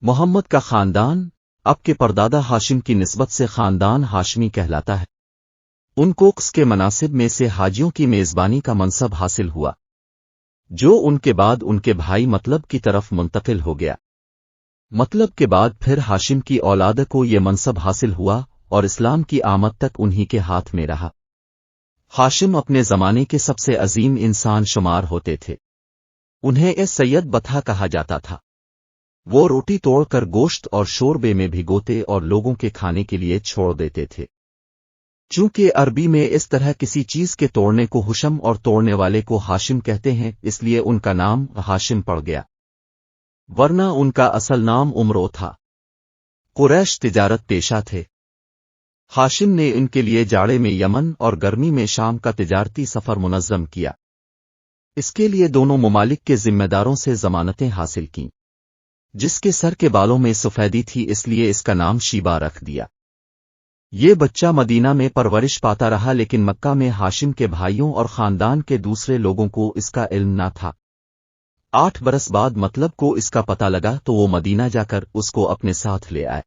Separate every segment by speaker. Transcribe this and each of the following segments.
Speaker 1: محمد کا خاندان اب کے پردادا ہاشم کی نسبت سے خاندان ہاشمی کہلاتا ہے۔ ان کو قص کے مناسب میں سے حاجیوں کی میزبانی کا منصب حاصل ہوا، جو ان کے بعد ان کے بھائی مطلب کی طرف منتقل ہو گیا۔ مطلب کے بعد پھر ہاشم کی اولاد کو یہ منصب حاصل ہوا اور اسلام کی آمد تک انہی کے ہاتھ میں رہا۔ ہاشم اپنے زمانے کے سب سے عظیم انسان شمار ہوتے تھے۔ انہیں سید بطحہ کہا جاتا تھا۔ وہ روٹی توڑ کر گوشت اور شوربے میں بھگوتے اور لوگوں کے کھانے کے لیے چھوڑ دیتے تھے۔ چونکہ عربی میں اس طرح کسی چیز کے توڑنے کو حشم اور توڑنے والے کو ہاشم کہتے ہیں، اس لیے ان کا نام ہاشم پڑ گیا، ورنہ ان کا اصل نام عمرو تھا۔ قریش تجارت پیشہ تھے۔ ہاشم نے ان کے لیے جاڑے میں یمن اور گرمی میں شام کا تجارتی سفر منظم کیا۔ اس کے لیے دونوں ممالک کے ذمہ داروں سے ضمانتیں حاصل کیں۔ جس کے سر کے بالوں میں سفیدی تھی اس لیے اس کا نام شیبہ رکھ دیا۔ یہ بچہ مدینہ میں پرورش پاتا رہا، لیکن مکہ میں ہاشم کے بھائیوں اور خاندان کے دوسرے لوگوں کو اس کا علم نہ تھا۔ 8 برس بعد مطلب کو اس کا پتہ لگا تو وہ مدینہ جا کر اس کو اپنے ساتھ لے آئے۔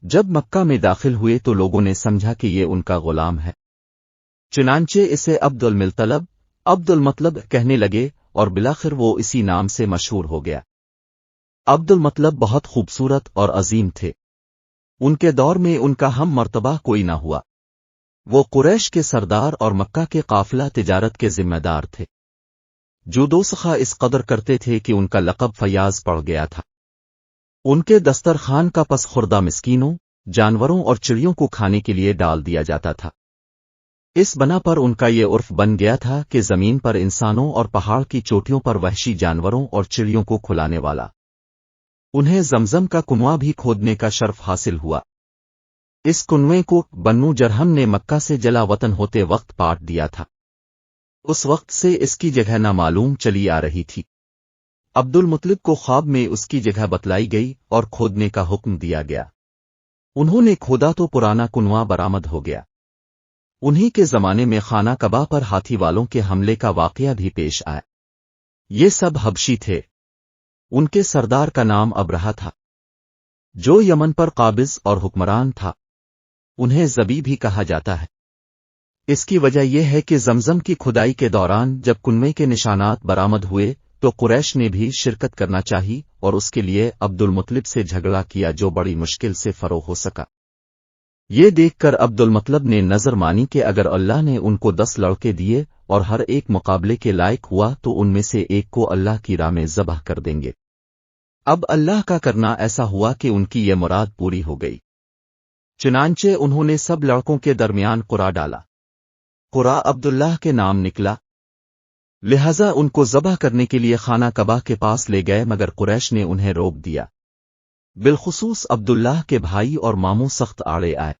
Speaker 1: جب مکہ میں داخل ہوئے تو لوگوں نے سمجھا کہ یہ ان کا غلام ہے، چنانچہ اسے عبد المطلب کہنے لگے اور بالآخر وہ اسی نام سے مشہور ہو گیا۔ عبد المطلب بہت خوبصورت اور عظیم تھے۔ ان کے دور میں ان کا ہم مرتبہ کوئی نہ ہوا۔ وہ قریش کے سردار اور مکہ کے قافلہ تجارت کے ذمہ دار تھے، جو دوسخہ اس قدر کرتے تھے کہ ان کا لقب فیاض پڑ گیا تھا۔ ان کے دسترخوان کا پس خوردہ مسکینوں، جانوروں اور چڑیوں کو کھانے کے لیے ڈال دیا جاتا تھا۔ اس بنا پر ان کا یہ عرف بن گیا تھا کہ زمین پر انسانوں اور پہاڑ کی چوٹیوں پر وحشی جانوروں اور چڑیوں کو کھلانے والا۔ انہیں زمزم کا کنواں بھی کھودنے کا شرف حاصل ہوا۔ اس کنویں کو بنو جرہم نے مکہ سے جلا وطن ہوتے وقت پاٹ دیا تھا۔ اس وقت سے اس کی جگہ نامعلوم چلی آ رہی تھی۔ عبد المطلب کو خواب میں اس کی جگہ بتلائی گئی اور کھودنے کا حکم دیا گیا۔ انہوں نے کھودا تو پرانا کنواں برآمد ہو گیا۔ انہی کے زمانے میں خانہ کعبہ پر ہاتھی والوں کے حملے کا واقعہ بھی پیش آیا۔ یہ سب حبشی تھے۔ ان کے سردار کا نام ابرہہ تھا، جو یمن پر قابض اور حکمران تھا۔ انہیں زبی بھی کہا جاتا ہے۔ اس کی وجہ یہ ہے کہ زمزم کی کھدائی کے دوران جب کنویں کے نشانات برآمد ہوئے تو قریش نے بھی شرکت کرنا چاہی اور اس کے لیے عبد المطلب سے جھگڑا کیا، جو بڑی مشکل سے فروغ ہو سکا۔ یہ دیکھ کر عبد المطلب نے نظر مانی کہ اگر اللہ نے ان کو 10 لڑکے دیے اور ہر ایک مقابلے کے لائق ہوا تو ان میں سے ایک کو اللہ کی راہ میں ذبح کر دیں گے۔ اب اللہ کا کرنا ایسا ہوا کہ ان کی یہ مراد پوری ہو گئی۔ چنانچہ انہوں نے سب لڑکوں کے درمیان قرعہ ڈالا۔ قرعہ عبداللہ کے نام نکلا، لہذا ان کو ذبح کرنے کے لیے خانہ کعبہ کے پاس لے گئے، مگر قریش نے انہیں روک دیا۔ بالخصوص عبداللہ کے بھائی اور ماموں سخت آڑے آئے۔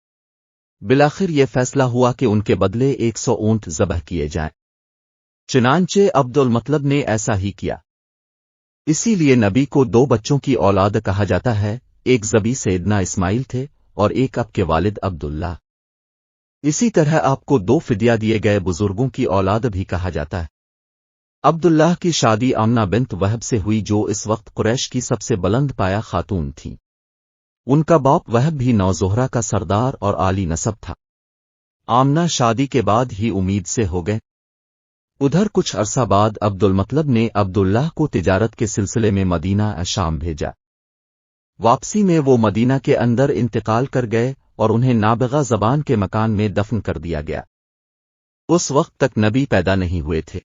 Speaker 1: بالآخر یہ فیصلہ ہوا کہ ان کے بدلے 100 اونٹ ذبح کیے جائیں۔ چنانچہ عبد المطلب نے ایسا ہی کیا۔ اسی لیے نبی کو 2 بچوں کی اولاد کہا جاتا ہے، ایک ذبی سیدنا اسماعیل تھے اور ایک آپ کے والد عبداللہ۔ اسی طرح آپ کو 2 فدیہ دیے گئے بزرگوں کی اولاد بھی کہا جاتا ہے۔ عبداللہ کی شادی آمنہ بنت وہب سے ہوئی، جو اس وقت قریش کی سب سے بلند پایہ خاتون تھیں۔ ان کا باپ وہب بھی نوزہرہ کا سردار اور عالی نسب تھا۔ آمنہ شادی کے بعد ہی امید سے ہو گئے۔ ادھر کچھ عرصہ بعد عبد المطلب نے عبداللہ کو تجارت کے سلسلے میں مدینہ شام بھیجا۔ واپسی میں وہ مدینہ کے اندر انتقال کر گئے اور انہیں نابغہ زبان کے مکان میں دفن کر دیا گیا۔ اس وقت تک نبی پیدا نہیں ہوئے تھے۔